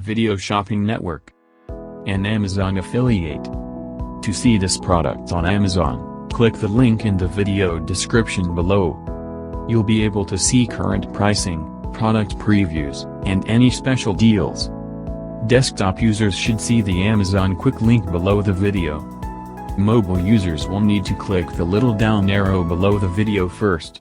Video Shopping Network, an Amazon affiliate. To see this product on Amazon, click the link in the video description below. You'll be able to see current pricing, product previews, and any special deals. Desktop users should see the Amazon quick link below the video. Mobile users will need to click the little down arrow below the video first.